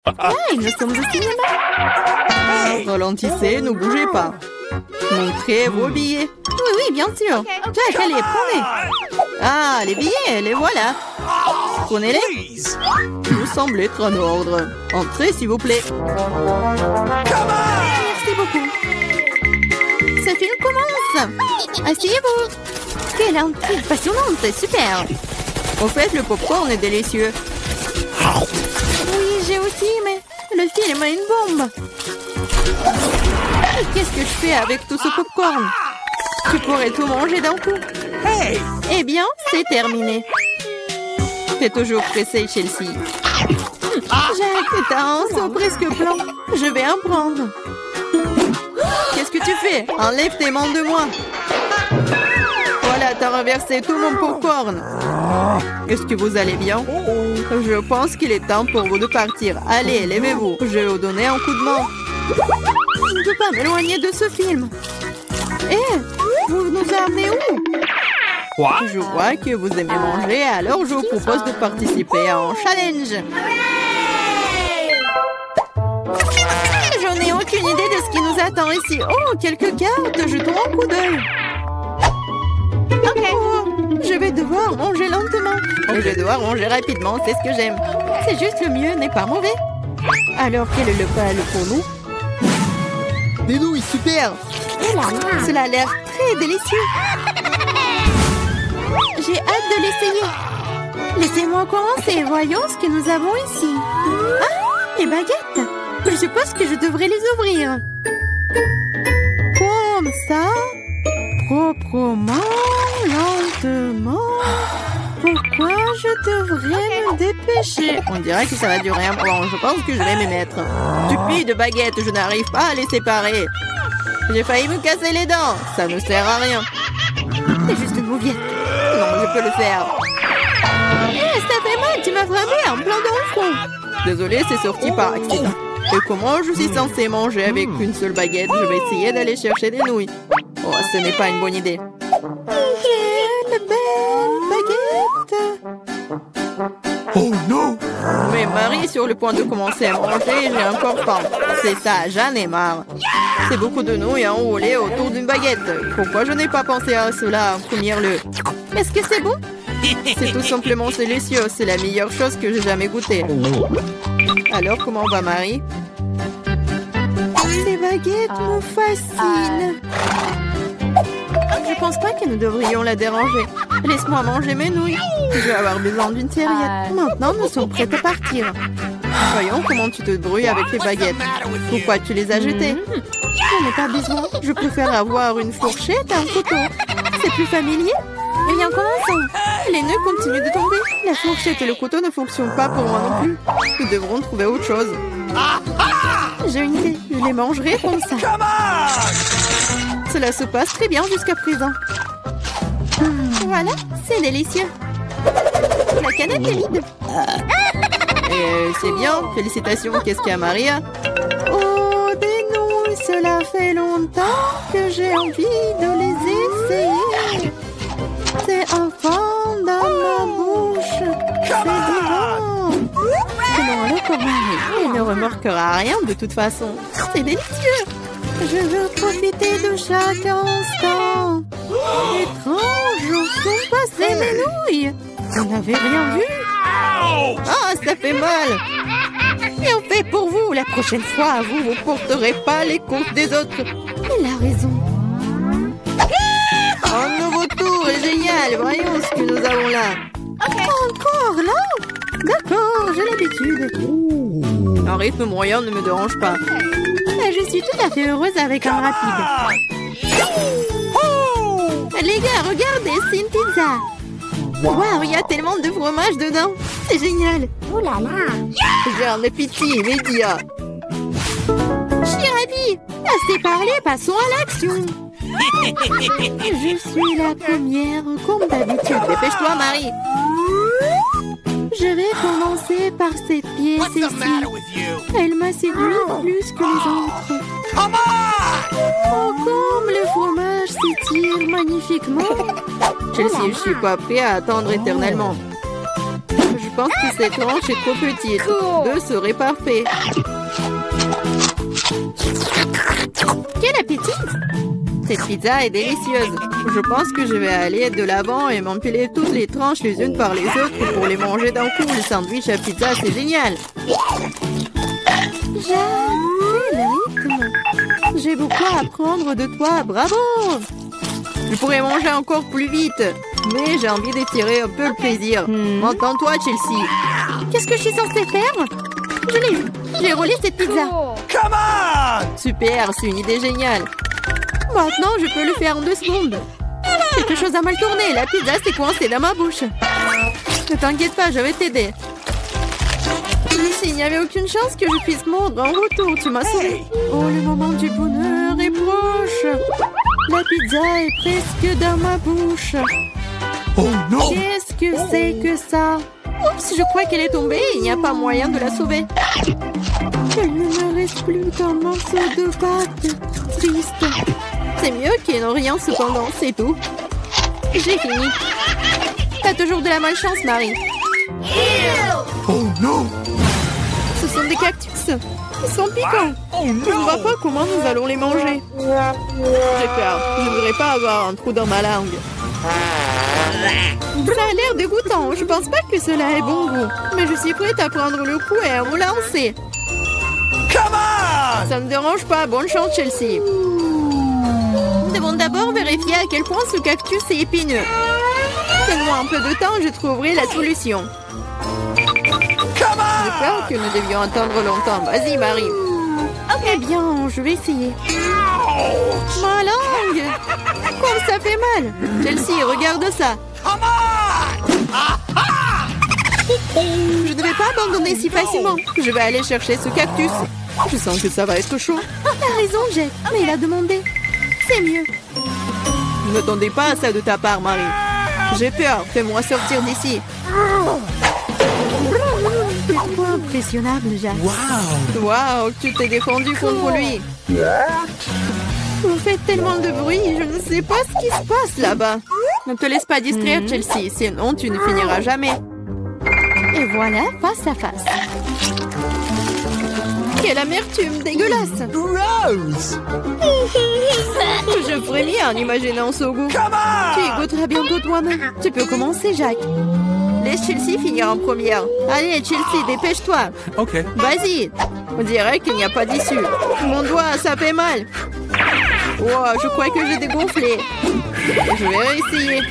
Hey, nous sommes au cinéma. Ralentissez, ne bougez pas. Montrez vos billets. Oui, oui, bien sûr. Jack, allez, prenez. Ah, les billets, les voilà. Prenez-les. Vous semblez être en ordre. Entrez, s'il vous plaît. Merci beaucoup. Ce film commence. Asseyez-vous. Quelle intrigue passionnante, c'est super. Au fait, le popcorn est délicieux. Oui, j'ai aussi, mais le film a une bombe. Qu'est-ce que je fais avec tout ce popcorn? Tu pourrais tout manger d'un coup. Hey! Eh bien, c'est terminé. T'es toujours pressé, Chelsea. Jack, t'as un seau presque plein. Je vais en prendre. Qu'est-ce que tu fais? Enlève tes mains de moi. Voilà, t'as renversé tout mon popcorn. Est-ce que vous allez bien? Je pense qu'il est temps pour vous de partir. Allez, levez-vous. Je vais vous donner un coup de main. Je ne peux pas m'éloigner de ce film. Vous nous amenez où? Je vois que vous aimez manger, alors je vous propose de participer à un challenge. J'en ai aucune idée de ce qui nous attend ici. Oh, quelques cartes, jetons un coup d'œil. Oh, je vais devoir manger lentement. Je vais devoir manger rapidement, c'est ce que j'aime. C'est juste le mieux, n'est pas mauvais. Alors, quel est le plat pour nous? Des nouilles, super. Cela a l'air très délicieux. J'ai hâte de l'essayer. Laissez-moi commencer. Voyons ce que nous avons ici. Ah, les baguettes. Je suppose que je devrais les ouvrir. Comme ça. Proprement, lentement. Pourquoi je devrais me dépêcher? On dirait que ça va durer un moment. Je pense que je vais m'y mettre. Stupide baguette, je n'arrive pas à les séparer. J'ai failli me casser les dents. Ça ne sert à rien. C'est juste une mouviette. Non, je peux le faire. Ça fait mal, tu m'as frappé en plein dans le front. Désolée, c'est sorti par accident. Et comment je suis censée manger avec une seule baguette? Je vais essayer d'aller chercher des nouilles. Oh, ce n'est pas une bonne idée. Quelle belle baguette! Oh non! Mais Marie est sur le point de commencer à manger et j'ai encore faim. C'est ça, j'en ai marre. C'est beaucoup de nouilles à enrouler autour d'une baguette. Pourquoi je n'ai pas pensé à cela en premier lieu? Est-ce que c'est bon? C'est tout simplement délicieux. C'est la meilleure chose que j'ai jamais goûtée. Alors, comment va Marie? Ces baguettes me fascinent. Je pense pas que nous devrions la déranger. Laisse-moi manger mes nouilles. Je vais avoir besoin d'une serviette. Maintenant, nous sommes prêts à partir. Voyons comment tu te débrouilles avec les baguettes. Pourquoi tu les as jetées? J'en ai pas besoin. Je préfère avoir une fourchette et un couteau. C'est plus familier. Eh bien, commençons. Les nœuds continuent de tomber. La fourchette et le couteau ne fonctionnent pas pour moi non plus. Nous devrons trouver autre chose. J'ai une idée. Je les mangerai comme ça. Cela se passe très bien jusqu'à présent. Voilà, c'est délicieux. La canette est vide. C'est bien. Félicitations. Qu'est-ce qu'il y a, Maria? Oh, des nouilles. Cela fait longtemps que j'ai envie de les essayer. C'est enfin dans ma bouche. C'est divin. Prenons-le pour Marie. Il ne remarquera rien de toute façon. C'est délicieux. Je veux profiter de chaque instant. Étrange, où sont passées mes nouilles? Vous n'avez rien vu? Ah, ça fait mal. Et on fait pour vous. La prochaine fois, vous ne porterez pas les courses des autres. Il a raison. Un nouveau tour est génial. Voyons ce que nous avons là. Encore là? D'accord, j'ai l'habitude. Un rythme moyen ne me dérange pas. Je suis tout à fait heureuse avec un rapide. Les gars, regardez, c'est une pizza. Waouh, il y a tellement de fromage dedans. C'est génial. Oh là là. J'ai un appétit immédiat. Je suis ravie. Assez parlé, passons à l'action. Je suis la première, comme d'habitude. Dépêche-toi, Marie. Je vais commencer par cette pièce ici. Elle m'a séduit plus que les autres. Oh, comme le fromage s'étire magnifiquement. Chelsea, je suis pas prêt à attendre éternellement. Je pense que cette tranche est trop petite. 2 serait parfait. Quel appétit! Cette pizza est délicieuse. Je pense que je vais aller de l'avant et m'empiler toutes les tranches les unes par les autres pour les manger d'un coup. Le sandwich à pizza, c'est génial. J'adore le rythme. J'ai beaucoup à apprendre de toi. Bravo! Je pourrais manger encore plus vite, mais j'ai envie d'étirer un peu le plaisir. Entends-toi, Chelsea. Qu'est-ce que je suis censée faire? Je l'ai eu. J'ai roulé cette pizza. Come on! Super, c'est une idée géniale. Maintenant, je peux le faire en 2 secondes. Quelque chose a mal tourné. La pizza s'est coincée dans ma bouche. Ne t'inquiète pas, je vais t'aider. S'il n'y avait aucune chance que je puisse mordre en retour, tu m'as sauvé. Oh, le moment du bonheur est proche. La pizza est presque dans ma bouche. Oh non! Qu'est-ce que c'est que ça? Oups, je crois qu'elle est tombée. Il n'y a pas moyen de la sauver. Il ne me reste plus qu'un morceau de pâte. Triste. C'est mieux qu'il n'en rien cependant, c'est tout. J'ai fini. T'as toujours de la malchance, Marie. Oh non! Ce sont des cactus. Ils sont piquants. Oh Je ne vois pas comment nous allons les manger. J'ai peur. Je ne voudrais pas avoir un trou dans ma langue. Ça a l'air dégoûtant. Je pense pas que cela ait bon goût. Mais je suis prête à prendre le coup et à me lancer. Come on! Ça ne me dérange pas. Bonne chance, Chelsea. Nous devons d'abord vérifier à quel point ce cactus est épineux. Donne-moi un peu de temps, je trouverai la solution. J'ai peur que nous devions attendre longtemps. Vas-y, Marie. Eh bien, je vais essayer. Ma langue! Comme ça fait mal! Chelsea, regarde ça! Je ne vais pas abandonner si facilement. Je vais aller chercher ce cactus. Je sens que ça va être chaud. T'as raison, Jack, mais il a demandé. C'est mieux. Je n'attendais pas à ça de ta part, Marie. J'ai peur. Fais-moi sortir d'ici. C'est trop impressionnable, Jack. Waouh, tu t'es défendu contre lui. Vous faites tellement de bruit, je ne sais pas ce qui se passe là-bas. Ne te laisse pas distraire, Chelsea, sinon tu ne finiras jamais. Et voilà, face à face. Quelle amertume dégueulasse. Gross! Je frémis en imaginant ce goût. Tu y goûteras bientôt toi-même. Tu peux commencer, Jack. Laisse Chelsea finir en première. Allez, Chelsea, dépêche-toi. Ok. Vas-y. On dirait qu'il n'y a pas d'issue. Mon doigt, ça fait mal. Wow, je crois que j'ai dégonflé. Je vais réessayer.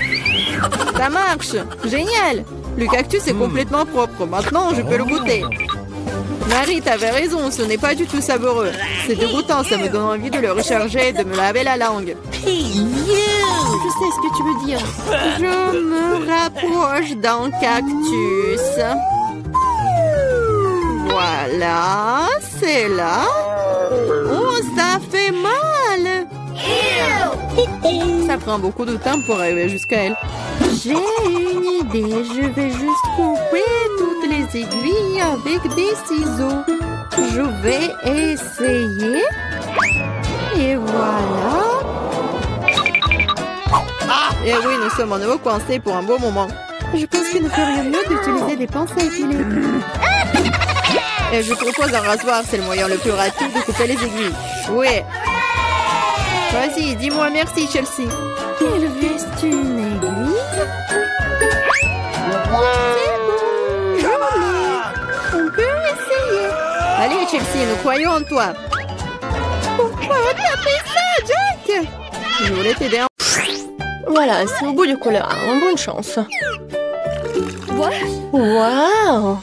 Ça marche. Génial. Le cactus est complètement propre. Maintenant, je peux le goûter. Marie, t'avais raison. Ce n'est pas du tout savoureux. C'est dégoûtant. Ça me donne envie de le recharger et de me laver la langue. Je sais ce que tu veux dire. Je me rapproche d'un cactus. Voilà, c'est là. Oh, ça fait mal. Ça prend beaucoup de temps pour arriver jusqu'à elle. J'ai une idée. Je vais juste couper toutes les aiguilles avec des ciseaux. Je vais essayer. Et voilà. Et oui, nous sommes à nouveau coincés pour un beau moment. Je pense qu'il ne ferait mieux d'utiliser des pinces à épiler. Et je propose un rasoir, c'est le moyen le plus rapide de couper les aiguilles. Oui. Vas-y, dis-moi merci, Chelsea. Il reste une aiguille. C'est bon, on peut essayer. Allez, Chelsea, nous croyons en toi. Pourquoi t'as fait ça, Jack? Je voulais t'aider. Voilà, c'est au bout du couloir. Bonne chance. Waouh!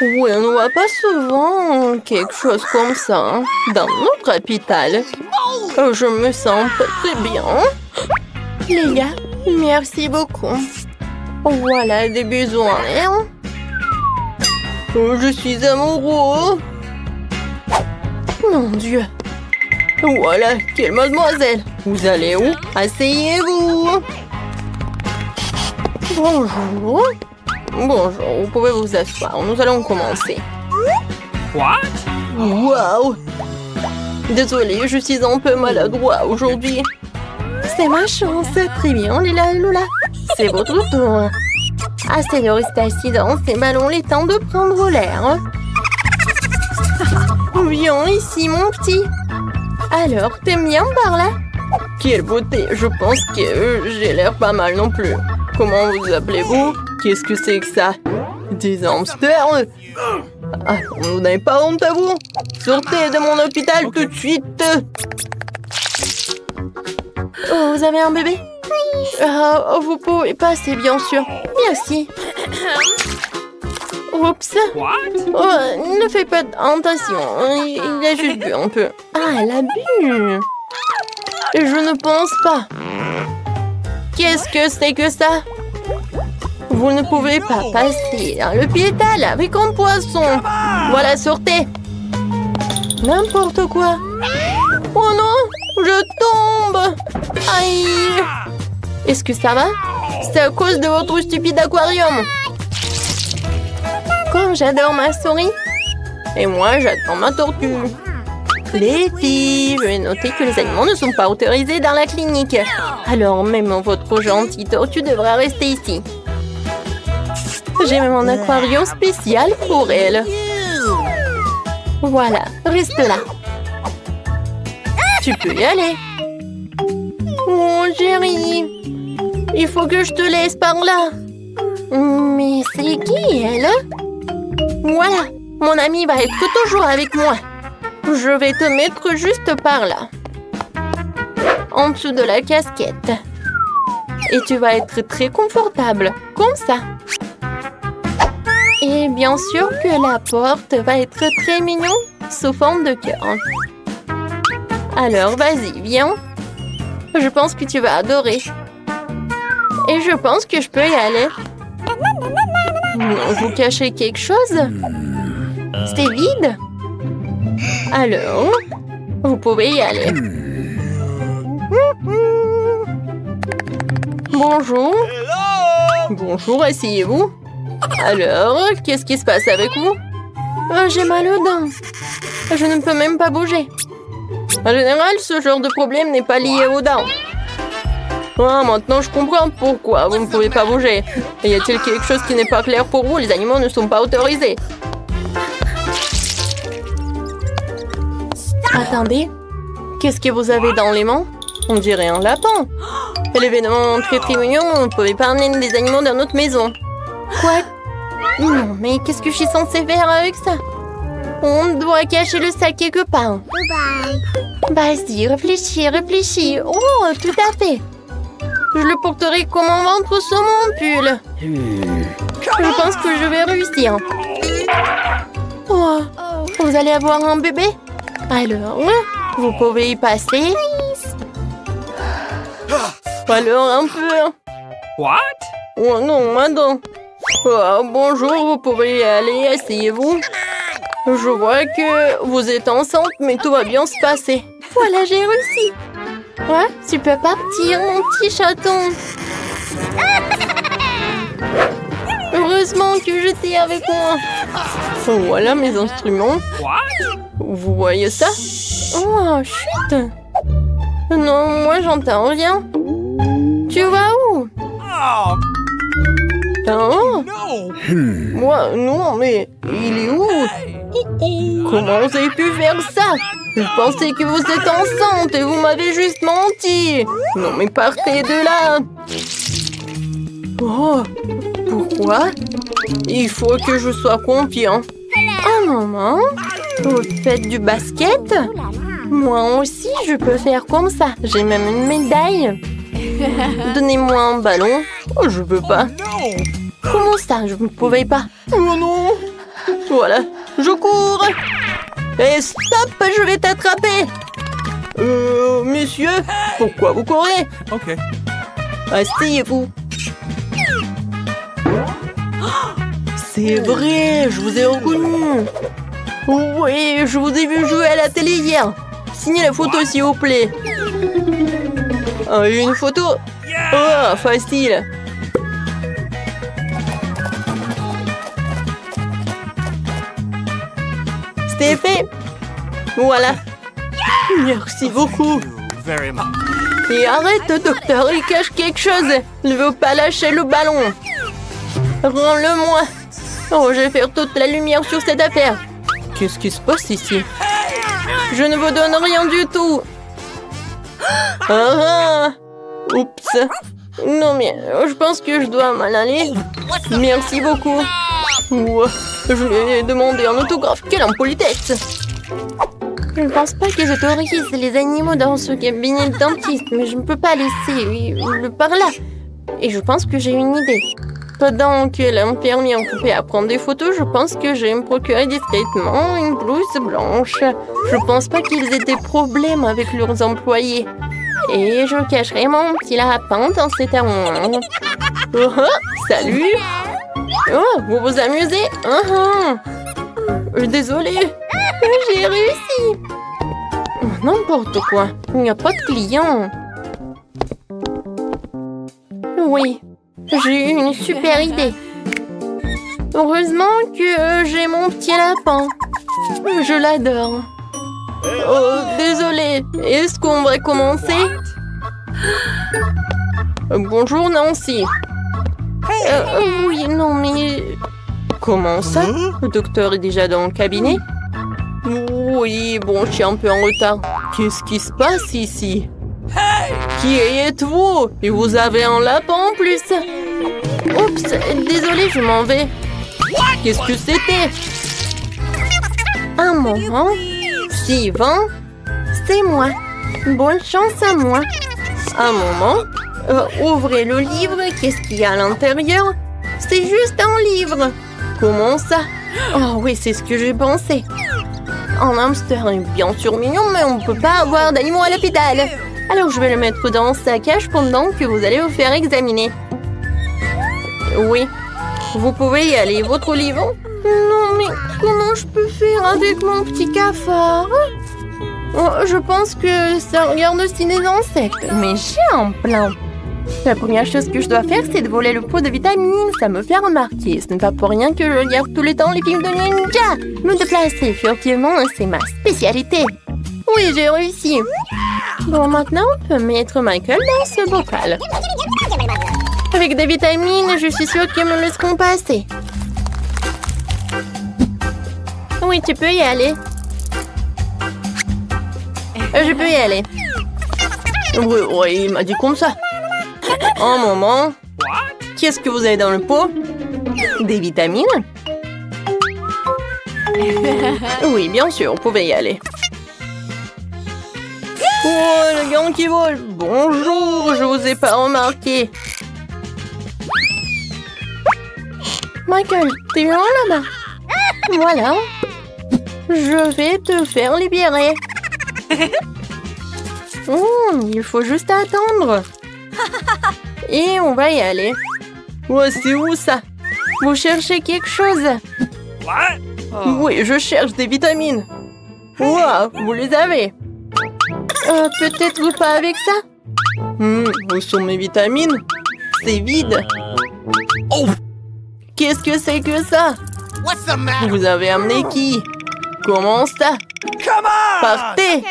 Oui, on ne voit pas souvent quelque chose comme ça hein, dans notre capitale. Je me sens pas très bien. Les gars, merci beaucoup. Voilà des besoins. Hein? Je suis amoureux. Mon Dieu. Voilà, quelle mademoiselle. Vous allez où? Asseyez-vous. Bonjour. Bonjour, vous pouvez vous asseoir. Nous allons commencer. What? Wow. Désolée, je suis un peu maladroit aujourd'hui. C'est ma chance. Très bien, Lila et Lola. C'est votre tour. Assez de rester assis dans ces ballons, les temps de prendre l'air. Viens ici, mon petit. Alors, t'aimes bien par là? Quelle beauté, je pense que j'ai l'air pas mal non plus. Comment vous appelez-vous? Qu'est-ce que c'est que ça? Des hamsters? Ah, vous n'avez pas honte à vous? Sortez de mon hôpital tout de suite! Oh, vous avez un bébé? Oui. Vous pouvez passer, bien sûr. Merci. Oups. Oh, ne fais pas attention. Il a juste bu un peu. Ah, elle a bu. Je ne pense pas. Qu'est-ce que c'est que ça? Vous ne pouvez pas passer dans l'hôpital avec un poisson. Voilà, sortez. N'importe quoi. Oh non, je tombe. Aïe. Est-ce que ça va? C'est à cause de votre stupide aquarium. Comme j'adore ma souris. Et moi, j'adore ma tortue. Les filles, je vais noter que les animaux ne sont pas autorisés dans la clinique. Alors même votre gentille tortue devra rester ici. J'ai même un aquarium spécial pour elle. Voilà, reste là. Tu peux y aller. Oh, chérie. Il faut que je te laisse par là. Mais c'est qui, elle? Voilà, mon ami va être toujours avec moi. Je vais te mettre juste par là. En dessous de la casquette. Et tu vas être très confortable, comme ça. Et bien sûr que la porte va être très mignon, sous forme de cœur. Alors, vas-y, viens. Je pense que tu vas adorer. Et je pense que je peux y aller. Non, vous cachez quelque chose? C'est vide? Alors, vous pouvez y aller. Bonjour. Bonjour, asseyez-vous. Alors, qu'est-ce qui se passe avec vous? J'ai mal aux dents. Je ne peux même pas bouger. En général, ce genre de problème n'est pas lié aux dents. Ah, maintenant je comprends pourquoi vous ne pouvez pas bouger. Y a-t-il quelque chose qui n'est pas clair pour vous? Les animaux ne sont pas autorisés. Attendez, qu'est-ce que vous avez dans les mains? On dirait un lapin. C'est l'événement très mignon, vous ne pouvez pas amener des animaux dans notre maison. Quoi? Non, mais qu'est-ce que je suis censée faire avec ça? On doit cacher le sac quelque part. Vas-y, réfléchis, réfléchis. Oh, tout à fait. Je le porterai comme un ventre sur mon pull. Je pense que je vais réussir. Oh, vous allez avoir un bébé? Alors, vous pouvez y passer. Alors, un peu. What? Oh non, madame. Oh, bonjour, vous pouvez y aller, asseyez-vous. Je vois que vous êtes enceinte, mais tout va bien se passer. Voilà, j'ai réussi. Ouais, tu peux partir, mon petit chaton. Heureusement que j'étais avec moi. Voilà mes instruments. Vous voyez ça? Oh, chut. Non, moi j'entends rien. Tu vas où? Oh. Moi, non, mais il est où? Comment vous avez pu faire ça? Je pensais que vous êtes enceinte et vous m'avez juste menti. Non, mais partez de là. Oh, pourquoi? Il faut que je sois confiant. Oh, maman, vous faites du basket? Moi aussi, je peux faire comme ça. J'ai même une médaille. Donnez-moi un ballon. Oh, je peux pas. Comment ça? Je ne pouvais pas. Oh non. Voilà, je cours. Et stop, je vais t'attraper. Monsieur, pourquoi vous courez? Ok. Asseyez-vous. C'est vrai, je vous ai reconnu. Oui, je vous ai vu jouer à la télé hier. Signez la photo, s'il vous plaît. Une photo? Oh, facile. C'est fait. Voilà. Merci beaucoup. Et arrête, docteur, il cache quelque chose. Il ne veut pas lâcher le ballon. Rends-le-moi. Oh, je vais faire toute la lumière sur cette affaire. Qu'est-ce qui se passe ici? Je ne vous donne rien du tout. Ah, oups. Non, mais je pense que je dois m'en aller. Merci beaucoup. Ouah, je lui ai demandé un autographe. Quelle impolitesse! Je ne pense pas que j'autorise les animaux dans ce cabinet de dentiste, mais je ne peux pas laisser le par là. Et je pense que j'ai une idée. Pendant que l'infirmier est occupé à prendre des photos, je pense que je vais me procurer discrètement une blouse blanche. Je pense pas qu'ils aient des problèmes avec leurs employés. Et je cacherai mon petit lapin dans cet armoire. Oh, salut! Oh, vous vous amusez? Désolée, j'ai réussi. N'importe quoi, il n'y a pas de clients. Oui, j'ai eu une super idée. Heureusement que j'ai mon petit lapin. Je l'adore. Oh, désolée, est-ce qu'on va commencer? Bonjour Nancy. Oui, non mais... Comment ça? Le docteur est déjà dans le cabinet? Oui, bon, je suis un peu en retard. Qu'est-ce qui se passe ici? Qui êtes-vous? Et vous avez un lapin en plus? Oups, désolé, je m'en vais. Qu'est-ce que c'était? Un moment. Suivant, c'est moi. Bonne chance à moi. Un moment. Ouvrez le livre. Qu'est-ce qu'il y a à l'intérieur? C'est juste un livre. Comment ça? Oh oui, c'est ce que j'ai pensé. Un hamster est bien sûr mignon, mais on ne peut pas avoir d'animaux à l'hôpital. Alors je vais le mettre dans sa cage pendant que vous allez vous faire examiner. Oui, vous pouvez y aller. Votre livre? Non, mais comment je peux faire avec mon petit cafard? Oh, je pense que ça regarde aussi des insectes. Mais j'ai un plan. La première chose que je dois faire, c'est de voler le pot de vitamines. Ça me fait remarquer. Ce n'est pas pour rien que je regarde tout le temps les films de ninja. Me déplacer furtivement, c'est ma spécialité. Oui, j'ai réussi. Bon, maintenant, on peut mettre Michael dans ce bocal. Avec des vitamines, je suis sûre qu'ils me laisseront passer. Oui, tu peux y aller. Je peux y aller. Oui, il m'a dit comme ça. Un moment. Qu'est-ce que vous avez dans le pot? Des vitamines? Oui, bien sûr, vous pouvez y aller. Oh, le gant qui vole. Bonjour, je vous ai pas remarqué. Michael, t'es loin là-bas? Voilà. Je vais te faire libérer. Il faut juste attendre. Et on va y aller. Oh, c'est où ça? Vous cherchez quelque chose? Oui, je cherche des vitamines. Wow, vous les avez. Peut-être vous pas avec ça? Où sont mes vitamines? C'est vide. Oh! Qu'est-ce que c'est que ça? Vous avez amené qui? Comment ça? Partez!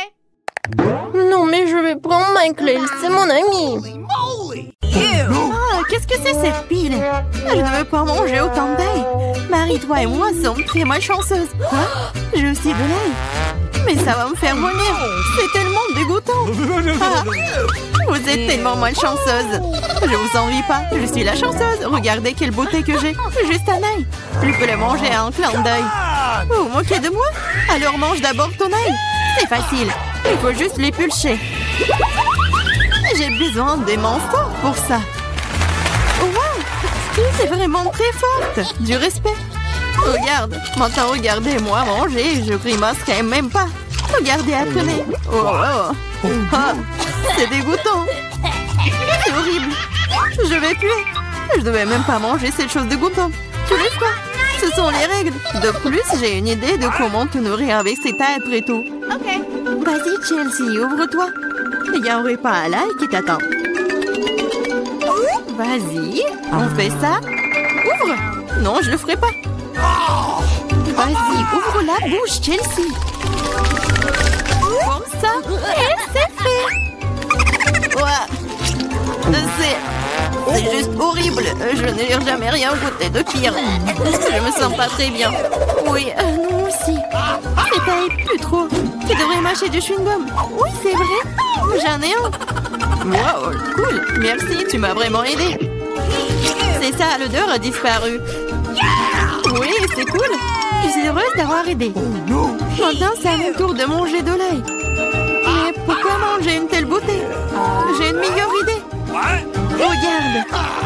Non, mais je vais prendre Michael, c'est mon ami. Qu'est-ce que c'est cette pile? Je ne veux pas manger autant d'ail. Marie, toi et moi sommes très malchanceuses. Quoi? J'ai aussi de l'ail. Mais ça va me faire vomir. C'est tellement dégoûtant. Vous êtes tellement malchanceuse. Je vous envie pas. Je suis la chanceuse. Regardez quelle beauté que j'ai. Juste un ail. Je peux le manger à un clin d'œil. Vous vous moquez de moi? Alors mange d'abord ton ail. C'est facile. Il faut juste l'épulcher. J'ai besoin des mains fortes pour ça. Wow! C'est vraiment très forte. Du respect. Regarde. Maintenant, regardez-moi manger. Je grimacerai même pas. Regardez, apprenez. C'est dégoûtant. C'est horrible. Je vais puer. Je devais même pas manger cette chose dégoûtante. Tu dis quoi? Ce sont les règles. De plus, j'ai une idée de comment te nourrir avec ces têtes après tout. Ok. Vas-y, Chelsea, ouvre-toi. Il y a un repas à l'ail qui t'attend. Vas-y, on fait ça. Ouvre. Non, je le ferai pas. Vas-y, ouvre la bouche, Chelsea. Comme ça. Et c'est fait. Ouais. C'est juste horrible. Je n'ai jamais rien goûté de pire. Je me sens pas très bien. Oui, nous aussi. C'est taille plus trop. Tu devrais mâcher du chewing-gum. Oui, c'est vrai. J'en ai un. Wow, cool. Merci, tu m'as vraiment aidé. C'est ça, l'odeur a disparu. Oui, c'est cool. Je suis heureuse d'avoir aidé. Maintenant, c'est à mon tour de manger de l'ail. Mais pourquoi manger une telle beauté? J'ai une meilleure idée. Regarde.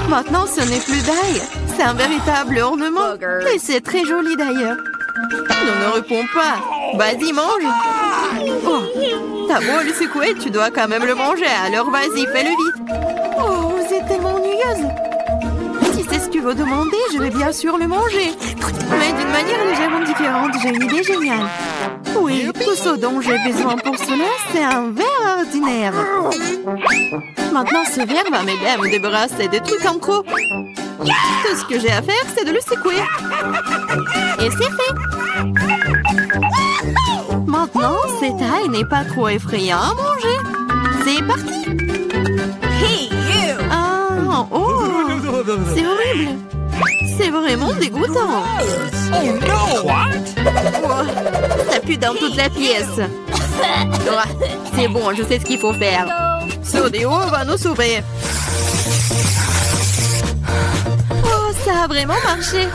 Maintenant, ce n'est plus d'ail. C'est un véritable ornement. Et c'est très joli d'ailleurs. Ne réponds pas. Vas-y, mange. Oh, t'as beau le secouer, tu dois quand même le manger. Alors vas-y, fais-le vite. Oh, vous êtes tellement ennuyeuse. Si c'est ce que tu veux demander, je vais bien sûr le manger. Mais d'une manière légèrement différente, j'ai une idée géniale. Oui, tout ce dont j'ai besoin pour cela, c'est un verre ordinaire. Maintenant, ce verre va m'aider à me débarrasser des trucs en trop. Tout ce que j'ai à faire, c'est de le secouer. Et c'est fait. Maintenant, cette taille n'est pas trop effrayant à manger. C'est parti. Ah, oh, c'est horrible. C'est vraiment dégoûtant. Oh, ça pue dans toute la pièce. Oh, c'est bon, je sais ce qu'il faut faire. Ce déo va nous sauver. Oh, ça a vraiment marché.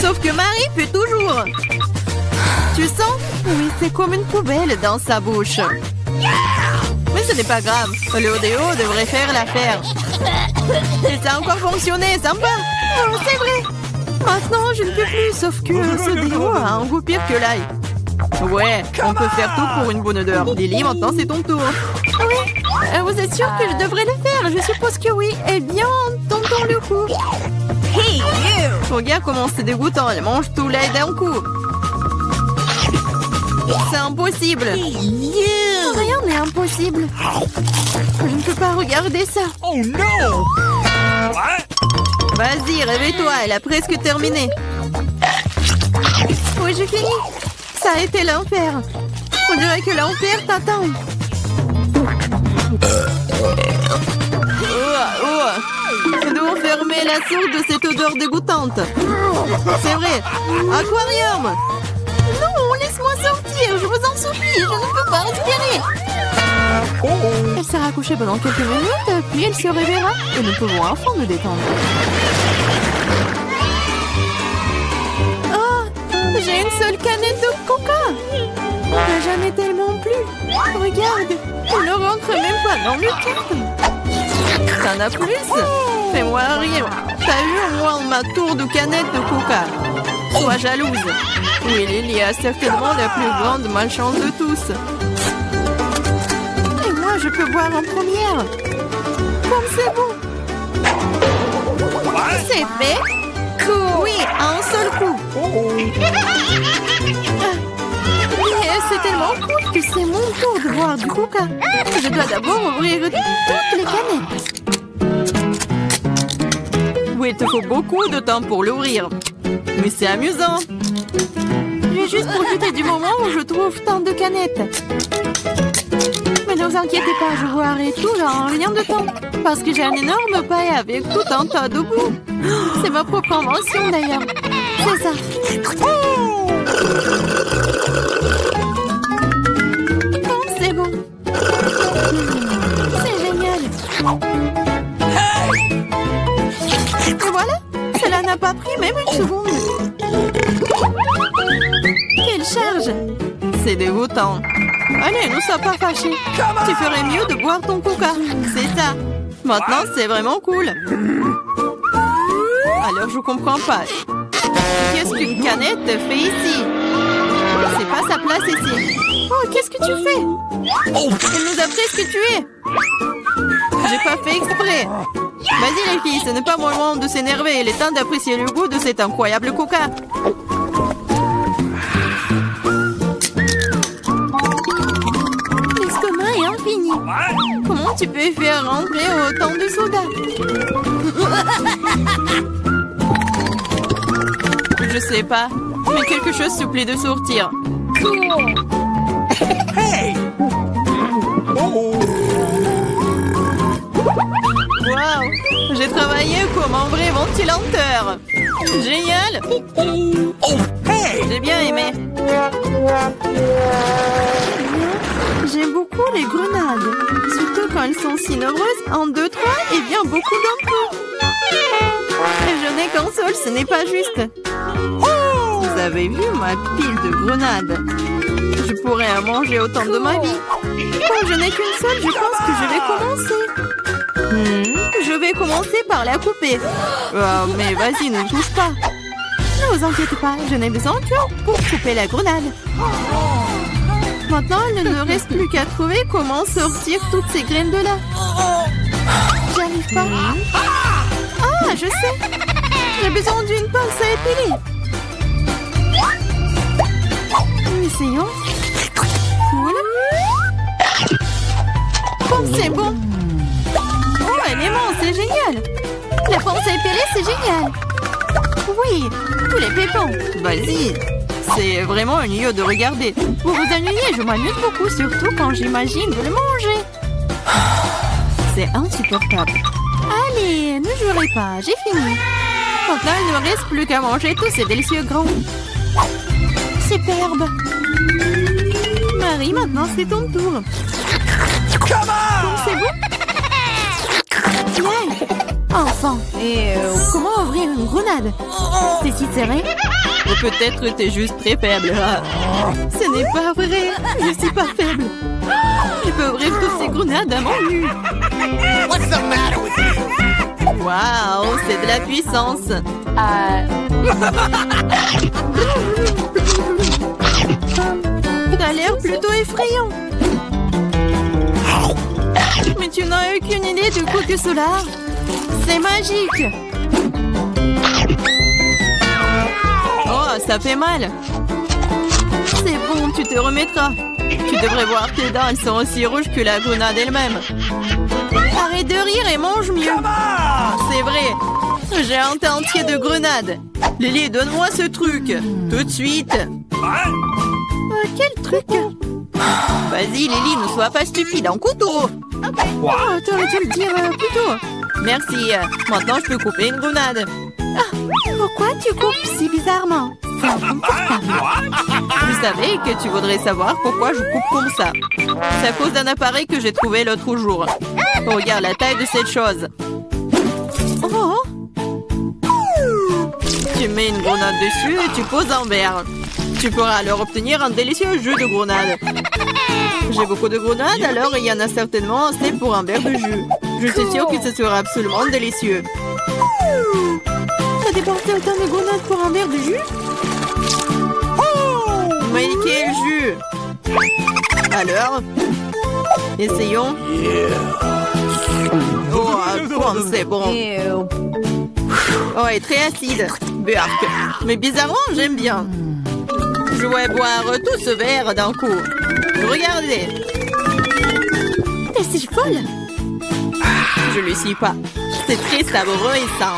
Sauf que Marie pue toujours. Tu sens? Oui, c'est comme une poubelle dans sa bouche. Mais ce n'est pas grave. Le déo devrait faire l'affaire. Et ça a encore fonctionné, sympa. Oh, c'est vrai. Maintenant, je ne peux plus, sauf que ce déo a un goût pire que l'ail. Ouais, on peut faire tout pour une bonne odeur. Lily, maintenant c'est ton tour. Oui, vous êtes sûr que je devrais le faire? Je suppose que oui. Eh bien, tentons le coup. Hey, you! Regarde comment c'est dégoûtant. Elle mange tout l'ail d'un coup. C'est impossible. Rien n'est impossible. Je ne peux pas regarder ça. Oh non! Vas-y, réveille-toi. Elle a presque terminé. Oui, j'ai fini. Ça a été l'enfer. On dirait que l'enfer t'attend. Nous devons fermer la source de cette odeur dégoûtante. C'est vrai. Aquarium. Non, laisse-moi sortir. Je vous en supplie. Je ne peux pas respirer. Elle sera couchée pendant quelques minutes, puis elle se réveillera. Et nous pouvons enfin nous détendre. J'ai une seule canette de coca. J'en ai tellement plus. Regarde, on ne rentre même pas dans le cadre. T'en as plus? Fais-moi rire. T'as eu au moins ma tour de canette de coca. Sois jalouse. Oui, Lily a certainement la plus grande malchance de tous. Et moi, je peux boire en première. Comme c'est bon. C'est fait. Oui, à un seul coup. Mais c'est tellement cool que c'est mon tour de boire du coca. Je dois d'abord ouvrir toutes les canettes. Oui, il te faut beaucoup de temps pour l'ouvrir. Mais c'est amusant. J'ai juste profité du moment où je trouve tant de canettes. Mais ne vous inquiétez pas, je boirai tout en rien de temps. Parce que j'ai un énorme paille avec tout un tas de boue. C'est ma propre invention d'ailleurs. C'est ça. Oh, c'est bon. C'est génial. Et voilà, cela n'a pas pris même une seconde. Quelle charge. C'est dégoûtant. Allez, ne sois pas fâchés. Tu ferais mieux de boire ton coca. C'est ça. Maintenant, c'est vraiment cool. Alors, je comprends pas. Qu'est-ce qu'une canette fait ici? C'est pas sa place ici. Oh, qu'est-ce que tu fais? Elle nous a presque tués. J'ai pas fait exprès. Vas-y les filles, ce n'est pas mon moment de s'énerver. Il est temps d'apprécier le goût de cet incroyable coca. L'estomac est infini. Comment tu peux faire rentrer autant de soda? Je sais pas, mais quelque chose supplie de sortir. Hey! Wow, j'ai travaillé travailler comme un vrai ventilateur. Génial. Oh, hey! J'ai bien aimé. J'aime beaucoup les grenades. Surtout quand elles sont si nombreuses. 1, 2, 3 et bien beaucoup d'un coup. Je n'ai qu'un seul, ce n'est pas juste. Vous avez vu ma pile de grenades? Je pourrais en manger autant de ma vie. Comme je n'ai qu'une seule, je pense que je vais commencer. Je vais commencer par la couper. Oh, mais vas-y, ne touche pas. Ne vous inquiétez pas, je n'ai besoin que pour couper la grenade. Maintenant, il ne me reste plus qu'à trouver comment sortir toutes ces graines de là. J'y arrive pas. Ah, je sais. J'ai besoin d'une pince à épiler. Essayons. Cool. Oh, c'est bon. Oh, elle est mince, c'est génial. La pince à épiler, c'est génial. Oui, tous les pépins. Vas-y. C'est vraiment ennuyeux de regarder. Vous vous ennuyez, je m'amuse beaucoup, surtout quand j'imagine de le manger. C'est insupportable. Allez, ne jurez pas, j'ai fini. Maintenant, il ne me reste plus qu'à manger tous ces délicieux grands. Superbe. Marie, maintenant c'est ton tour. C'est bon? Ouais. Enfin. Et comment ouvrir une grenade? C'est si serré? Ou peut-être t'es juste très faible. Ce n'est pas vrai. Je suis pas faible. Je peux ouvrir toutes ces grenades à mon nu. What's the matter with you? Waouh, c'est de la puissance. T'as l'air plutôt effrayant. Mais tu n'as aucune idée de quoi que cela. C'est magique. Oh, ça fait mal. C'est bon, tu te remettras. Tu devrais voir tes dents, elles sont aussi rouges que la grenade elle-même. Arrête de rire et mange mieux. C'est vrai. J'ai un tas entier de grenades. Lily, donne-moi ce truc. Tout de suite. Quel truc? Vas-y, Lily, ne sois pas stupide. Un couteau. Oh, t'aurais dû le dire plus tôt. Merci. Maintenant, je peux couper une grenade. Ah, pourquoi tu coupes si bizarrement? C'est inconfortable. Je savais que tu voudrais savoir pourquoi je coupe comme ça. C'est à cause d'un appareil que j'ai trouvé l'autre jour. Regarde la taille de cette chose. Oh! Tu mets une grenade dessus et tu poses un verre. Tu pourras alors obtenir un délicieux jus de grenade. J'ai beaucoup de grenades, alors il y en a certainement assez pour un verre de jus. Je suis sûre que ce sera absolument délicieux. T'as dépensé autant de grenades pour un verre de jus? Mais quel jus! Alors, essayons. Oh, c'est bon. Oh, et très acide. Burk. Mais bizarrement, j'aime bien. Je vais boire tout ce verre d'un coup. Regardez. T'es si folle. Je le suis pas. C'est très savoureux et sain.